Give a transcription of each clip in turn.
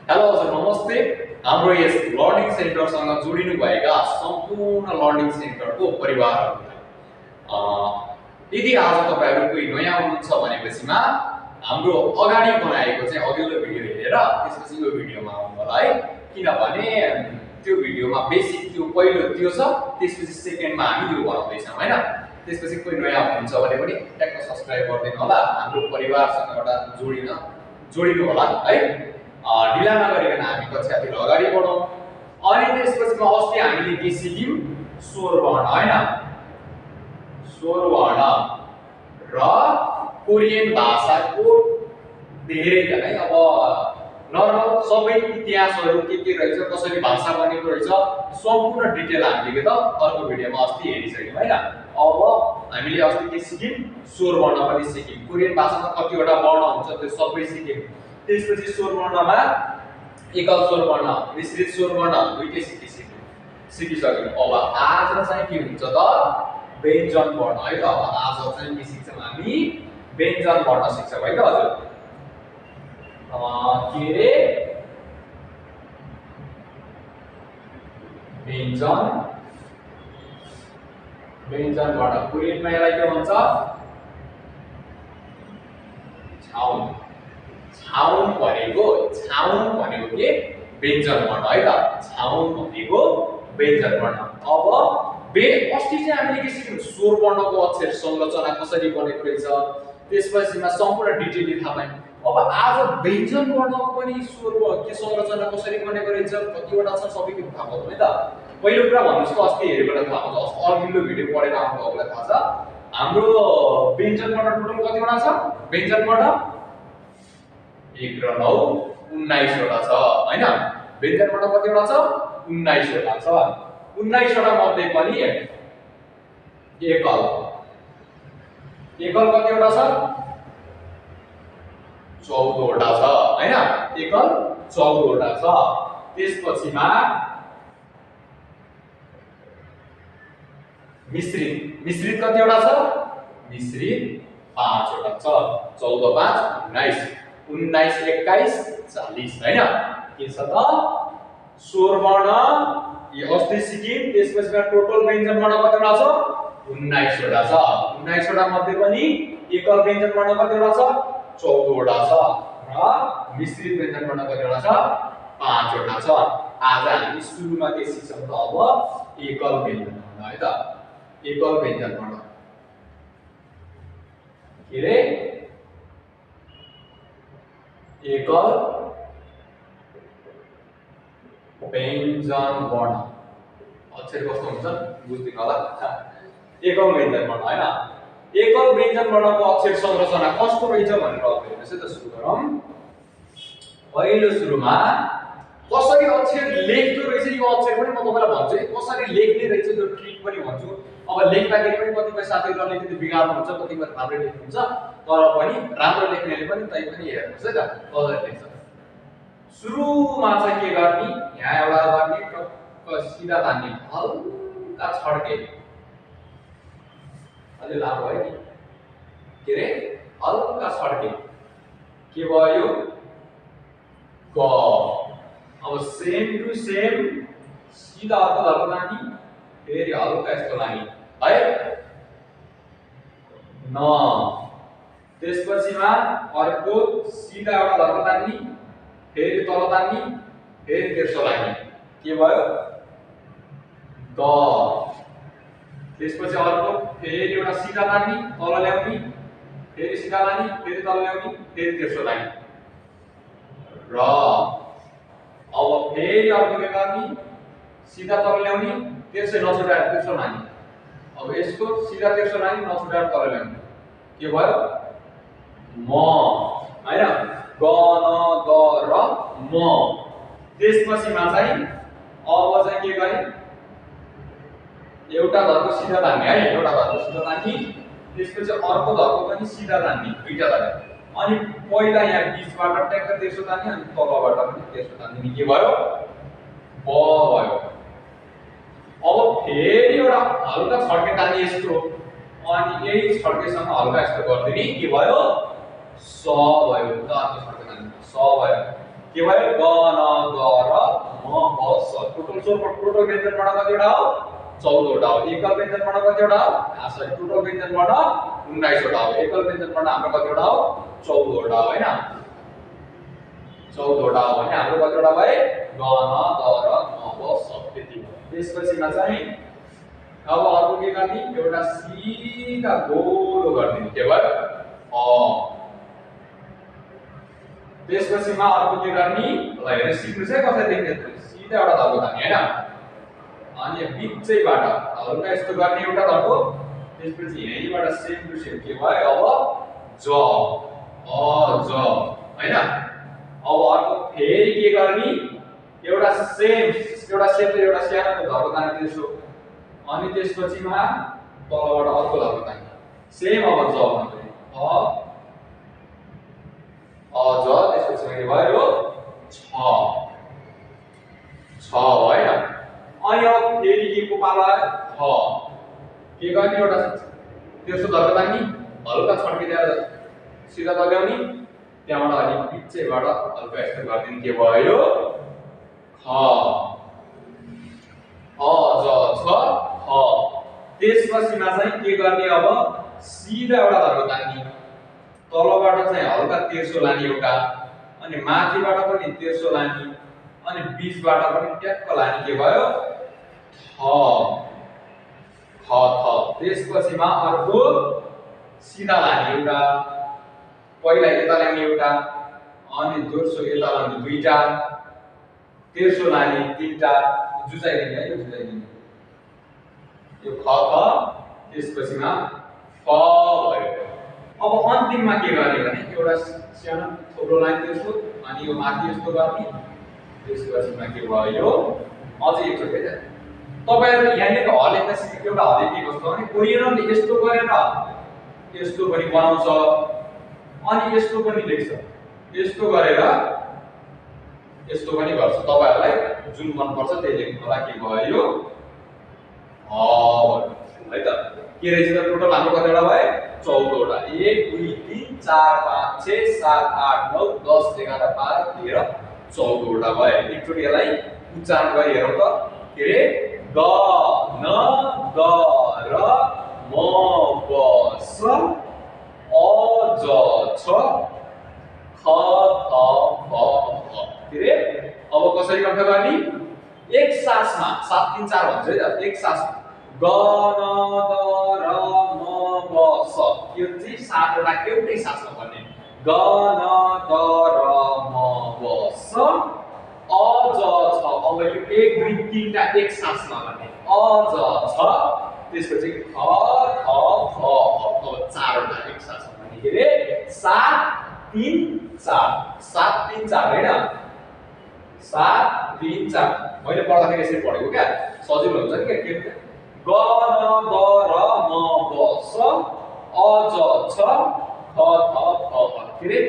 Hello हजुर नमस्ते। हाम्रो यस लर्निङ सेन्टरसँग जोडिनु भएका सम्पूर्ण लर्निङ सेन्टरको परिवारहरूलाई यदि आज तपाईहरु कोही नयाँ हुनुहुन्छ भनेपछिमा हाम्रो अगाडि बनाएको चाहिँ अघिल्लो भिडियो हेरेर त्यसपछि यो भिडियोमा आउनु होला है, किनभने त्यो भिडियोमा बेसिक त्यो पहिलो त्यो छ, त्यसपछि सेकेन्डमा हामी त्यो बनाउँदै छौं हैन। त्यसपछि कोही नयाँ हुनुहुन्छ भने पनि ट्याक्क सब्स्क्राइब गर्दिनु होला, हाम्रो परिवारसँग एउटा जोडिनु होला है। ढिला नगरिकन हामी कक्षातिर अगाडि बढौं। अनि त्यसपछि अस्ति हामीले के सिक्यौं? स्वर वर्ण हैन, स्वर वर्ण र कोरियन भाषाको धेरै है अब नर्मल सबै इतिहासहरु के रहेछ, कसरी भाषा बनेको रहेछ, सम्पूर्ण डिटेल हामीले के त अर्को भिडियोमा अस्ति हेरिसक्यौं हैन। अब हामीले अस्ति के सिक्यौं? स्वर वर्ण पनि सिक्यौं। कोरियन भाषामा कतिवटा वर्ण हुन्छ त्यो सबै सिक्यौं। त्यसपछि स्वर वर्णमा एकल स्वर वर्ण, मिश्रित स्वर वर्ण दुईटै सिकिसक्यौं। अब आज चाहिँ के हुन्छ त? व्यञ्जन वर्ण है त। अब आज चाहिँ के सिक्छौं हामी? व्यञ्जन वर्ण सिक्छौं है त हजुर। के रे? व्यञ्जन वर्ण कोरियनमा यसलाई के भन्छ? छाउन भनेको के? व्यञ्जन वर्ण है त। छाउन भनेको व्यञ्जन वर्ण। अब अस्ति चाहिँ हामीले के सिक्यौं? स्वर वर्णको अक्षर संरचना कसरी बनेको रहेछ, त्यसपछिमा सम्पूर्ण डिटेल थाहा पायौं। अब आज व्यञ्जन वर्णको पनि स्वर के संरचना कसरी बनेको रहेछ, कतिवटा छ सबैको थाहा पाउँछ है त। पहिलो कुरा भन्नुस् त अस्ति हेरेबाट थाहा पाउँछ, अघिल्लो भिडियो पढेर आउनुभएकोलाई थाहा छ। हाम्रो व्यञ्जन वर्ण टोटल कतिवटा छ? व्यञ्जन वर्ण 1 र 9 19 वटा छ हैन। व्यञ्जन वर्ण कतिवटा छ? 19 वटा छ। 19 वटा मध्ये पनि एकल कतिवटा छ? 14 वटा छ हैन। एकल 14 वटा छ। त्यसपछिमा मिश्रित कतिवटा छ? मिश्रित 5 वटा छ। 14 5 19 19 21 40 हैन। के छ त? स्वर वर्ण यो अस्ति सिक्यौं। त्यसपछि टोटल व्यञ्जन वर्ण कतिवटा छ? 19 वटा छ। 19 वटा मध्ये पनि एकल व्यञ्जन वर्ण कतिवटा छ? 14 वटा छ र मिश्रित व्यञ्जन वर्ण कतिवटा छ? 5 वटा छ। आज हामी सुरुमा के सिक्छौं त? अब एकल व्यञ्जन वर्ण है त। एकल व्यञ्जन वर्ण के रे? एकल व्यञ्जन वर्ण अक्षर कस्तो हुन्छ बुझ्दिनु होला। एकल व्यञ्जन वर्ण हैन। एकल व्यञ्जन वर्णको अक्षर संरचना कस्तो रहेछ भनेर हेर्नुस् है त। सुरु गरौँ। पहिलो सुरुमा कसरी अक्षर लेख्दो रहेछ यो अक्षर पनि म तपाईलाई भन्छु है। कसरी लेख्ने रहेछ त्यो ट्रिक पनि भन्छु। अब लेख्दाखेरि पनि कतिपय साथीहरुले अलिकति बिगार्नु हुन्छ, कतिपय राम्रो लेख्नुहुन्छ, तर पनि राम्रो लेख्नेले पनि तै पनि हेर्नुस् है त कसरी लेख्छ। सुरुमा चाहिँ के गर्ने? यहाँ एउटा गर्ने, टक्क सिधा तान्ने, हल्का छड्के, अलि लामो है नि, के रे? हल्का छड्के के भयो? ग। अब सेम टु सेम सिधा अर्को धर्को तान्ने, फेरि हल्का यस्तो लाने है न। त्यसपछिमा अर्को सिधा एउटा धर्को तान्ने, फेरि तल तान्ने, फेरि तेर्सो लाग्ने, के भयो? द। त्यसपछि अर्को फेरि एउटा सिधा तान्ने, तल ल्याउने, फेरि सिधा लाने, फेरि तल ल्याउने, फेरि तेर्सो लाग्ने, र। अब फेरि अर्को के गर्ने? सिधा तल ल्याउने, तेर्सो नछुटाएर तेर्सो लाने। अब यसको सिधा तेर्सो लाने, नछुटाएर तल ल्याउने, के भयो? म हैन। ग न ग र म। त्यसपछिमा चाहिँ अब चाहिँ के गरे? एउटा धर्को सिधा तान्ने है, एउटा धर्को सिधा तान्ने, त्यसपछि अर्को धर्को पनि सिधा तान्ने, दुईटा तान्ने। अनि पहिला यहाँ बीचबाट ट्याक्क तेर्सो तान्ने, अनि तलबाट पनि तेर्सो तान्ने, के भयो? ब भयो। अब फेरि एउटा हल्का छड्के तान्ने यस्तो, अनि यही छड्केसँग हल्का यस्तो गर्दिने, के भयो? स भयो। त अर्को छड्के तान्ने, स भयो। के भयो ग न ग र म ब स टोटल व्यञ्जनबाट कतिवटा हो 14 वटा हो एकल व्यञ्जनबाट कतिवटा हो सरी टोटल व्यञ्जनबाट 19 वटा हो एकल व्यञ्जनबाट हाम्रो कतिवटा हो 14 वटा हो हैन 14 वटा हो भने हाम्रो कतिवटा भए ग न ग र म ब स त्यति हो त्यसपछिमा चाहिँ अब अर्को के गर्ने एउटा सिधा गोलो गर्ने के भयो अ त्यसपछिमा अर्को के गर्ने ल हेर सिक्नु चाहिँ कसरी देख्ने सिधा एउटा धर्को तान्ने हैन अनि बिचैबाट हल्का यस्तो गर्ने एउटा धर्को त्यसपछि यहीबाट सेम टु सेम के भयो अब ज अ ज हैन अब अर्को फेरि के गर्ने एउटा सेम एउटा सानो धर्को तान्ने त्यसो अनि त्यसपछिमा तलबाट अर्को धर्को तान्ने सेम अब ज भन्नु अ ज त्यसपछि के भयो छ हैन अनि अब फेरि के को पाला छ के गर्ने एउटा तेस्रो धर्को तान्ने हल्का छड्किएर सिधा लगाउने त्यहाँबाट अलि बिचैबाट हल्का यस्तो गर्दिन के भयो ख अ ज छ ख त्यसपछिमा चाहिँ के गर्ने अब सिधा एउटा धर्को तान्ने तलबाट चाहिँ हल्का तेर्सो लाने एउटा अनि माथिबाट पनि तेर्सो लाने अनि बीचबाट पनि ट्याक्क लाने के भयो थ थ त्यसपछिमा अर्को सिधा लाने एउटा पहिला यता लाने एउटा अनि दोस्रो यता लाने दुईटा तेर्सो लाने तीनटा जुचाइदिने है यो जुचाइदिने यो ख त्यसपछिमा फ भयो अब अन्तिममा के गर्ने भने एउटा सानो थोप्रो लाइन तेर्सो अनि यो माथि यस्तो गर्ने त्यसपछिमा के भयो अझै एकचोटि है तपाईहरु यहाँनिर ह लेख्न सिकेको एउटा हले के कस्तो भने कोरियनले यस्तो गरेर यस्तो पनि बनाउँछ अनि यस्तो पनि लेख्छ यस्तो गरेर यस्तो पनि गर्छ तपाईहरुलाई जुन मन पर्छ त्यही लेख्नुलाई के भयो है त के रहेछ त टोटल हाम्रो कतिवटा भयो 14 वटा 1 2 3 4 5 6 7 8 9 10 11 12 13 14 वटा भयो एकचोटि यसलाई उच्चारण गरी हेरौँ त के रे ग न ग र म ब स अ ज छ ख थ फ के रे अब कसरी कण्ठ गर्ने एक सासमा 7 3 4 भन्छ है त एक सास ग न ग र म ब स यो चाहिँ 7 वटा एउटै सासमा गर्ने ग न ग र म ब स अ ज छ अब यो 1 2 3 टा एक सासमा गर्ने अ ज छ त्यसपछि ख थ फ अब 4 वटा एक सासमा गर्ने के रे 7 3 4 7 3 4 हैन 7 3 4 मैले पढ्दाखेरि यसरी पढेको क्या सजिलो हुन्छ नि के ग न ग र म ब स अ ज छ ख थ फ के रे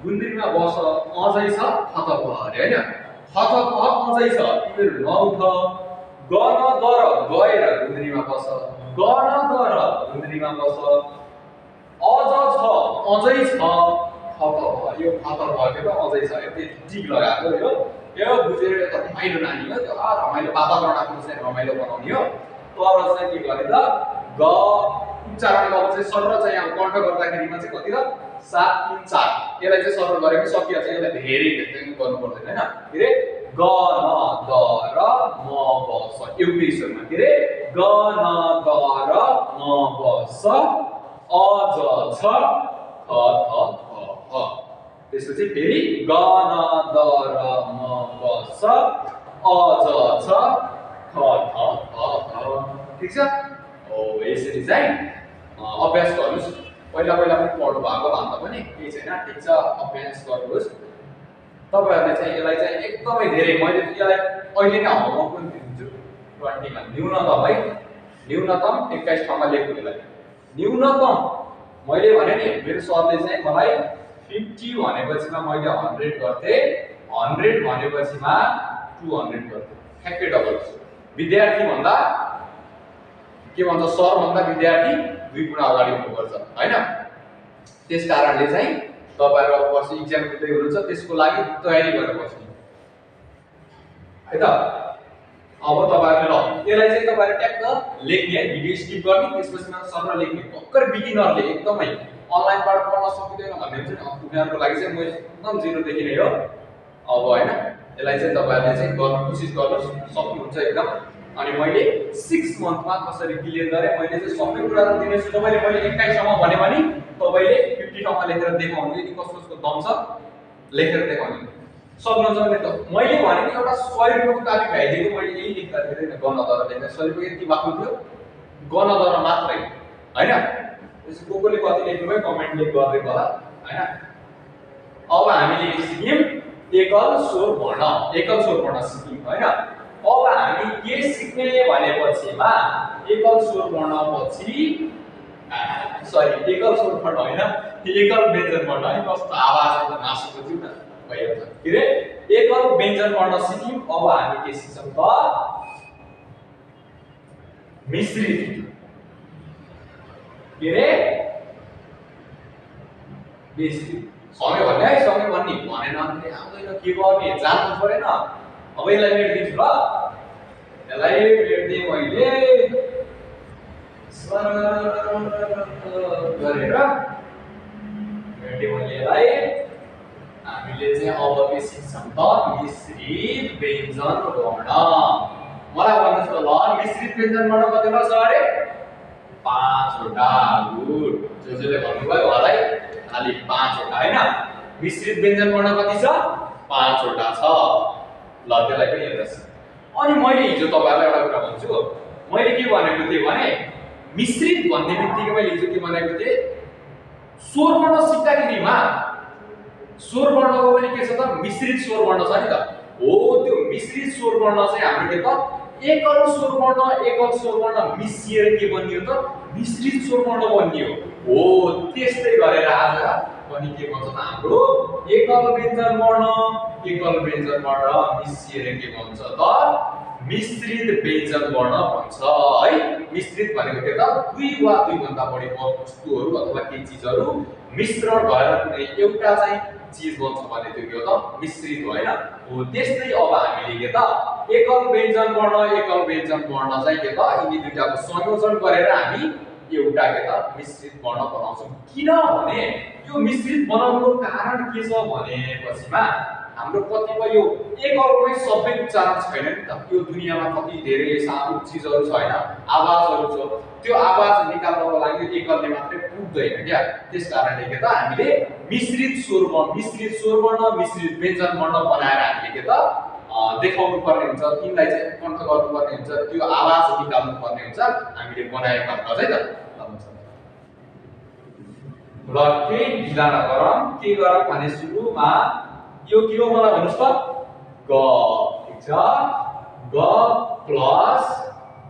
गुन्द्रीमा बस अझै छ ख त फ अरे हैन ख त फ अझै छ तिमीहरु नउठ ग न ग र गएर गुन्द्रीमा बस ग न ग र गुन्द्रीमा बस अ ज छ अझै छ ख त फ यो ख त फ के त अझै छ यति टिक लगाएको यो बुझेर त रमाइलो नानी हो त्यो रमाइलो वातावरण आफ्नो चाहिँ रमाइलो बनाउने हो तर चाहिँ के गर्ने त ग उच्चारण अब चाहिँ सरल चाहिँ यहाँ कण्ठ गर्दाखेरिमा चाहिँ कति त 7 3 4 यसलाई चाहिँ सरल गरेको सकिया चाहिँ यसलाई धेरै धेरै गर्नु पर्दैन हैन के रे ग न ग र म ब स एउटै स्वरमा के रे ग न ग र म ब स अ ज छ ख थ फ त्यसपछि फेरि ग न ग र म ब स अ ज छ ख थ फ ठीक छ ओ यसरी चाहिँ अभ्यास गर्नुस् पहिला पहिला पनि पढ्नु भएको भन्दा पनि केही छैन ठीक छ अभ्यास गर्नुहोस् तपाईहरुले चाहिँ यसलाई चाहिँ एकदमै धेरै मैले यसलाई अहिले नै होमवर्क पनि दिन्छु 20 मा न्यूनतम है न्यूनतम 21 ठाउँमा लेख्नु यसलाई न्यूनतम मैले भने नि मेरो सरले चाहिँ मलाई 50 भनेपछिमा मैले 100 गर्थे 100 भनेपछिमा 200 गर्थे ठ्याक्कै डबल विद्यार्थी भन्दा के भन्छ सर भन्दा विद्यार्थी दुई गुणा अगाडि हुनुपर्छ हैन त्यसकारणले चाहिँ तपाईहरु अब पर्सि एक्जाम दिँदै हुनुहुन्छ त्यसको लागि तयारी गरेर बस्नु है त। अब तपाईहरुले ल त्यसलाई चाहिँ तपाईहरु ट्याक्क लेख्ने भिडियो स्किप गर्ने त्यसपछि मात्र सरल लेख्ने भर्खर बिगिनरले एकदमै अनलाइनबाट पढ्न सकिदैन भन्ने हुन्छ नि उनीहरुको लागि चाहिँ म एकदम जिरो देखि नै हो अब हैन। यसलाई चाहिँ तपाईहरुले चाहिँ गर्न कोसिस गर्नुस् सक्नुहुन्छ एकदम। अनि मैले 6 मन्थमा कसरी क्लियर गरे मैले चाहिँ सबै कुराहरु दिनेछु तपाईले। मैले 21 सम्म भने पनि तपाईले 50 सम्म लेखेर देखाउनु यदि कसको दम छ लेखेर देखाउनु सक्नुहुन्छ भने त। मैले भने नि एउटा 100 रुपैयाँको कापी भ्याइदिएको मैले यही लेख्दा थिएन गणदर लेख्दा 100 रुपैयाँ यति बाक्लो थियो गणदर मात्रै हैन। त्यसै कोले कति लेख्नु भयो कमेन्टले गर्दै होला हैन। अब हामीले सिक्यौं एकल स्वर वर्ण सिक्यौं हैन। अब हामी के सिक्ने भनेपछिमा एकल स्वर वर्ण पछि एकल स्वर वर्ण हैन एकल व्यञ्जन वर्ण है कस्तो आवाजको नासुको थियो न भइहाल्छ के रे एकल व्यञ्जन वर्ण सिक्यौं। अब हामी के सिक्छौं त मिश्रित के रे मिश्रित सँगै भन्ने है सँगै भन्ने भनेन भने आउँदैन के गर्ने जान्नु परेन। अब यसलाई मेट्दिन्छु ल यसलाई मेट्दिए मैले गरेर मेट्दिए मैले यसलाई हामीले चाहिँ अब के सिक्छौं त मिश्रित व्यञ्जन वर्ण। मलाई भन्नुस् त ल मिश्रित व्यञ्जन वर्ण कतिवटा छ अरे 5 वटा गुड जसले भन्नुभयो उहाँलाई खाली 5 वटा हैन। मिश्रित व्यञ्जन वर्ण कति छ 5 वटा छ ल त्यसलाई पनि हेर्नुस्। अनि मैले हिजो तपाईहरुलाई एउटा कुरा भन्छु मैले के भनेको थिए भने मिश्रित भन्ने बित्तिकै मैले हिजो के भनेको थिए स्वर वर्ण सिक्दाखेरिमा स्वर वर्णको पनि के छ त मिश्रित स्वर वर्ण छ नि त हो। त्यो मिश्रित स्वर वर्ण चाहिँ हाम्रो के त एकल स्वर वर्ण मिसिएर के बनियो त मिश्रित स्वर वर्ण बनियो हो। त्यस्तै गरेर आज पनि के भन्छ त हाम्रो एकल व्यञ्जन वर्ण मिसिएर के भन्छ त मिश्रित व्यञ्जन वर्ण भन्छ है। मिश्रित भनेको के त दुई वा दुई भन्दा बढी वस्तुहरु अथवा केही चीजहरु मिश्रण भएर कुनै एउटा चाहिँ चीज बन्छ भने त्यो के हो त मिश्रित हो हैन हो। त्यस्तै अब हामीले के त एकल व्यञ्जन वर्ण चाहिँ के त यिनी दुईटाको संयोजन गरेर हामी एउटा के त मिश्रित वर्ण बनाउँछौं। किनभने यो मिश्रित बनाउनुको कारण के छ भनेपछिमा हाम्रो कतिपय यो एकलमै सबै उच्चारण छैन नि त यो दुनियामा कति धेरै सानो चीजहरु छ हैन आवाजहरु छ त्यो आवाज निकाल्नको लागि एकलले मात्रै पुग्दैन क्या। त्यसकारणले के त हामीले मिश्रित स्वर वर्ण मिश्रित व्यञ्जन वर्ण बनाएर हामीले के त देखाउनु पर्ने हुन्छ तिनलाई चाहिँ कन्ट्रोल गर्नु पर्ने हुन्छ त्यो आवाज निकाल्नु पर्ने हुन्छ हामीले बनाएका हुन्छ है त। ल के ढिला नगरौँ के गरौँ भने सुरुमा यो के हो मलाई भन्नुस् त ग ठीक छ ग प्लस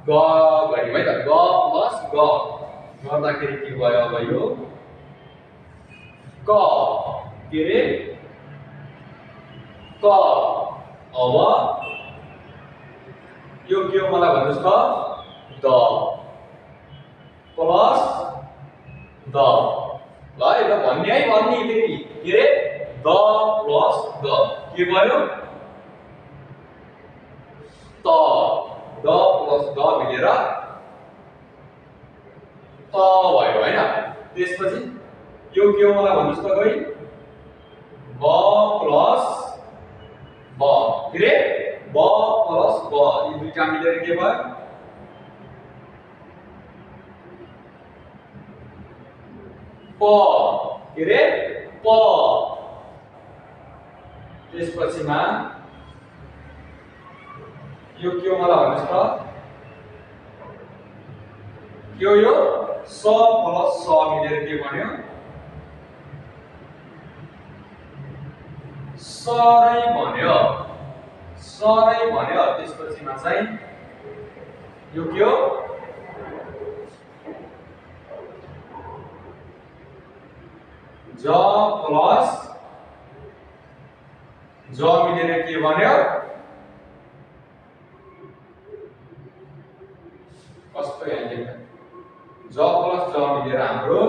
ग गरिम है त ग प्लस ग गर्दाखेरि के भयो अब यो क के रे क अब यो के हो मलाई भन्नुस् त द प्लस द ल यो भन्ने है भन्ने फेरि के रे द प्लस द के भयो त द प्लस द मिलेर त भयो हैन। त्यसपछि यो के हो मलाई भन्नुस् त गई ब प्लस ब के रे ब प्लस ब यी दुईटा मिलेर के भयो प के रे प। त्यसपछिमा यो के हो मलाई भन्नुस् त यो स प्लस स मिलेर के बन्यो सरै भन्यो त्यसपछिमा चाहिँ यो के हो ज प्लस ज मिलेर के बन्यो कस्तो यहाँ लेख्दा ज प्लस ज मिलेर हाम्रो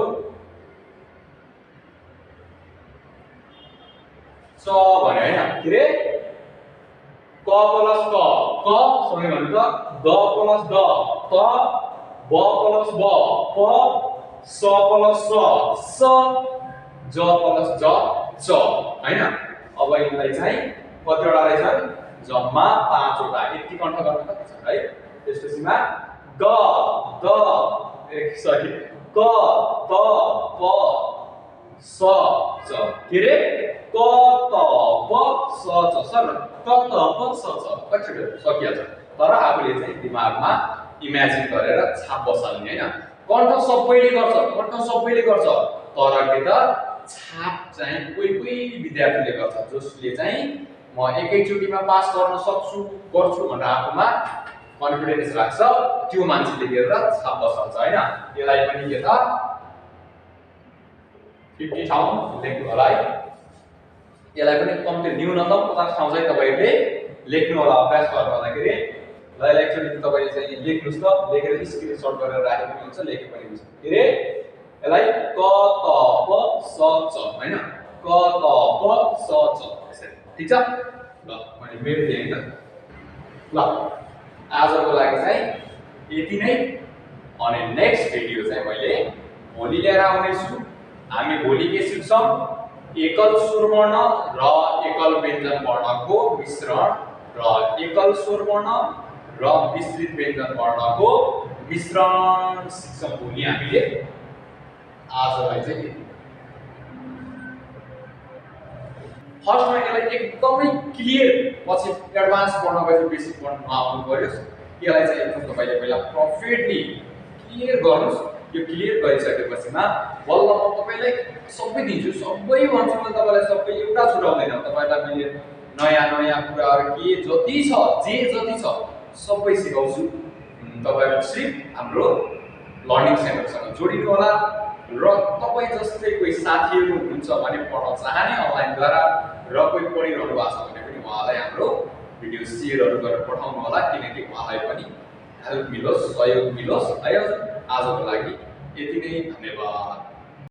च भन्यो हैन के रे क प्लस क सँगै भन्नु त ग प्लस ग त ब प्लस ब प स प्लस स ज प्लस ज च हैन। अब यसलाई चाहिँ कतिवटा रहेछन् जम्मा 5 वटा यति कण्ठ गर्न कति छ है। त्यसपछिमा ग द सरी क त प स च के रे क त प स च सर क त प स च कति सकिया छ। तर आफूले चाहिँ दिमागमा इमेजिन गरेर छाप बसाल्ने हैन। कण्ठ सबैले गर्छ तर के त छाप चाहिँ कोही विद्यार्थीले गर्छ जसले चाहिँ म एकैचोटीमा पास गर्न सक्छु गर्छु भनेर आफूमा कन्फिडेन्स राख्छ त्यो मान्छेले गरेर छाप बसाल्छ हैन। यसलाई पनि के त 50 ठाउँ लेख्नु होला है। यसलाई पनि कम्ती न्यूनतम 50 ठाउँ चाहिँ तपाईहरुले लेख्नु होला अभ्यास गर्नदाखेरि। ल यसलाई एकचोटी तपाईले चाहिँ लेख्नुस् त लेखेर स्क्रिनशट गरेर राखे पनि हुन्छ लेखे पनि हुन्छ के रे यसलाई क त प स च हैन क त प स च यसरी ठीक छ। ल मैले मेरो दिएँ नि त। ल आजको लागि चाहिँ यति नै। अनि नेक्स्ट भिडियो चाहिँ मैले भोलि लिएर आउने छु। हामी भोलि के सिक्छौं एकल स्वर वर्ण र एकल व्यञ्जन वर्णको मिश्रण र एकल स्वर वर्ण र मिश्रित व्यञ्जन वर्णको मिश्रण सिक्छौं भोलि हामीले। आजलाई चाहिँ फर्स्टमा यसलाई एकदमै क्लियर पछि एडभान्स पढ्नपछि बेसिक पढ्न आउनु पर्यो। यसलाई चाहिँ एकदम तपाईले पहिला परफेक्टली क्लियर गर्नुस्। यो क्लियर गरिसकेपछिमा बल्ल म तपाईलाई सबै दिन्छु सबै भन्छु म तपाईलाई सबै एउटा छुटाउँदैन तपाईलाई मैले नयाँ कुराहरु के जति छ जति छ सबै सिकाउँछु। तपाईहरु सिर्फ हाम्रो लर्निङ सेन्टरसँग जोडिनु होला र तपाई जस्तै कोही साथीहरु हुनुहुन्छ भने पढ्न चाहने अनलाइनद्वारा र कोही पढिरहनु भएको छ भने पनि उहाँलाई हाम्रो भिडियो शेयरहरु गरेर पठाउनु होला किनकि उहाँलाई पनि हेल्प मिलोस् सहयोग मिलोस् है। आजको लागि यति नै धन्यवाद।